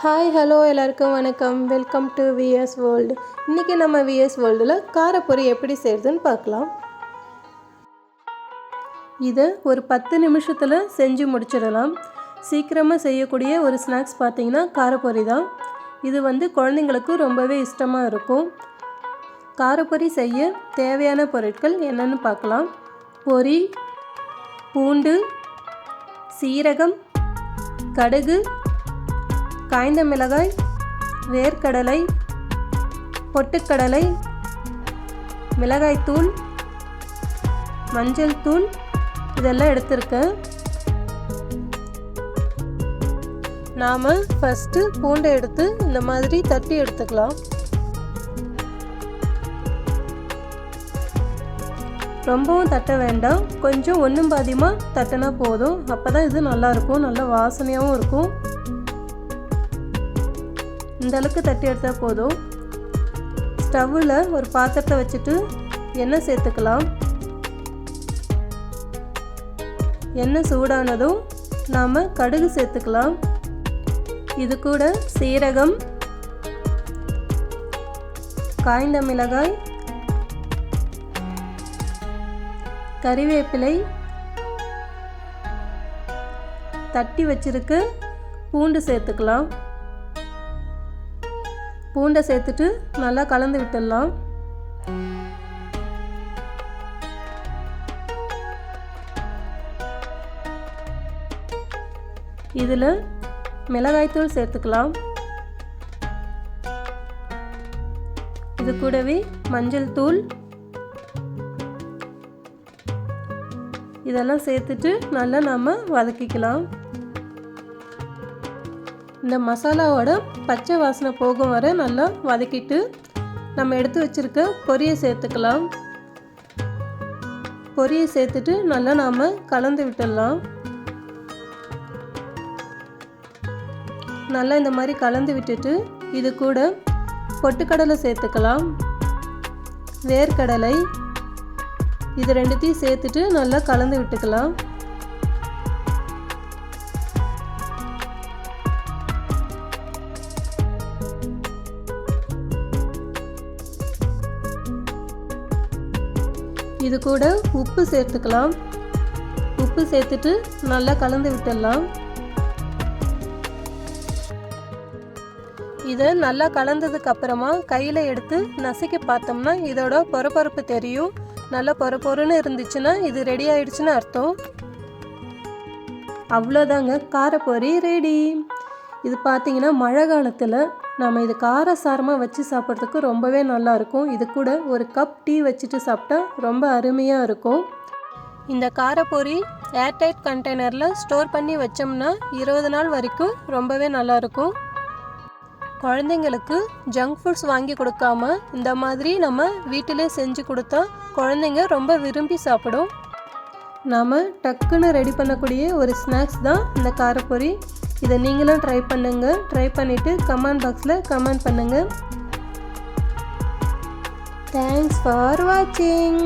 Hi hello எல்லாருக்கும் வணக்கம். Welcome to VS world. இன்றைக்கி நம்ம விஎஸ் வேர்ல்டில் காரப்பொரி எப்படி செய்கிறதுன்னு பார்க்கலாம். இதை ஒரு 10 நிமிஷத்தில் செஞ்சு முடிச்சிடலாம். சீக்கிரமாக செய்யக்கூடிய ஒரு ஸ்நாக்ஸ் பார்த்திங்கன்னா காரப்பொரி தான். இது குழந்தைங்களுக்கு ரொம்பவே இஷ்டமாக இருக்கும். காரப்பொரி செய்ய தேவையான பொருட்கள் என்னென்னு பார்க்கலாம். பொரி, பூண்டு, சீரகம், கடுகு, காய்ந்த மிளகாய், வேர்க்கடலை, பொட்டுக்கடலை, மிளகாய்த்தூள், மஞ்சள் தூள் இதெல்லாம் எடுத்துருக்கேன். நாம் ஃபஸ்ட்டு பூண்டை எடுத்து இந்த மாதிரி தட்டி எடுத்துக்கலாம். ரொம்பவும் தட்ட வேண்டாம், கொஞ்சம் ஒன்றும் பாதியமாக தட்டினா போதும். அப்போ தான் இது நல்லாயிருக்கும், நல்ல வாசனையாகவும் இருக்கும். இந்த அளவுக்கு தட்டி எடுத்தால் போதும். ஸ்டவ்வில் ஒரு பாத்திரத்தை வச்சுட்டு எண்ணெய் சேர்த்துக்கலாம். எண்ணெய் சூடானதும் நாம் கடுகு சேர்த்துக்கலாம். இது கூட சீரகம், காய்ந்த மிளகாய், கறிவேப்பிலை, தட்டி வச்சிருக்க பூண்டு சேர்த்துக்கலாம். பூண்டை சேர்த்துட்டு நல்லா கலந்து விட்டுடலாம். இதில் மிளகாய்த்தூள் சேர்த்துக்கலாம். இது கூடவே மஞ்சள் தூள் இதெல்லாம் சேர்த்துட்டு நல்லா நாம் வதக்கிக்கலாம். இந்த மசாலாவோட பச்சை வாசனை போகும் வரை நல்லா வதக்கிட்டு நம்ம எடுத்து வச்சுருக்க பொரியை சேர்த்துக்கலாம். பொரியை சேர்த்துட்டு நல்லா நாம் கலந்து விட்டுடலாம். நல்லா இந்த மாதிரி கலந்து விட்டுட்டு இது கூட பொட்டுக்கடலை சேர்த்துக்கலாம். வேர்க்கடலை இது ரெண்டுத்தையும் சேர்த்துட்டு நல்லா கலந்து விட்டுக்கலாம். இது கூட உப்பு சேர்த்துக்கலாம். உப்பு சேர்த்துட்டு நல்லா கலந்து விட்டுடலாம். இதை நல்லா கலந்ததுக்கு அப்புறமா கையில் எடுத்து நசுக்கி பார்த்தோம்னா இதோட பொறப்பொறுப்பு தெரியும். நல்லா பொறப்பொருன்னு இருந்துச்சுன்னா இது ரெடி ஆயிடுச்சுன்னு அர்த்தம். அவ்வளோதாங்க, காரப்பொரி ரெடி. இது பார்த்திங்கன்னா மழை காலத்தில் நம்ம இது காரசாரமாக வச்சு சாப்பிட்றதுக்கு ரொம்பவே நல்லாயிருக்கும். இது கூட ஒரு கப் டீ வச்சுட்டு சாப்பிட்டா ரொம்ப அருமையாக இருக்கும். இந்த காரப்பொரி ஏர்டைட் கண்டெய்னரில் ஸ்டோர் பண்ணி வச்சோம்னா 20 நாள் வரைக்கும் ரொம்பவே நல்லாயிருக்கும். குழந்தைங்களுக்கு ஜங்க் ஃபுட்ஸ் வாங்கி கொடுக்காம இந்த மாதிரி நம்ம வீட்டிலே செஞ்சு கொடுத்தா குழந்தைங்க ரொம்ப விரும்பி சாப்பிடும். நாம் டக்குன்னு ரெடி பண்ணக்கூடிய ஒரு ஸ்நாக்ஸ் தான் இந்த காரப்பொரி. இதை நீங்களும் ட்ரை பண்ணுங்கள். ட்ரை பண்ணிவிட்டு கமெண்ட் பாக்ஸில் கமெண்ட் பண்ணுங்கள். தேங்க்ஸ் ஃபார் வாட்சிங்.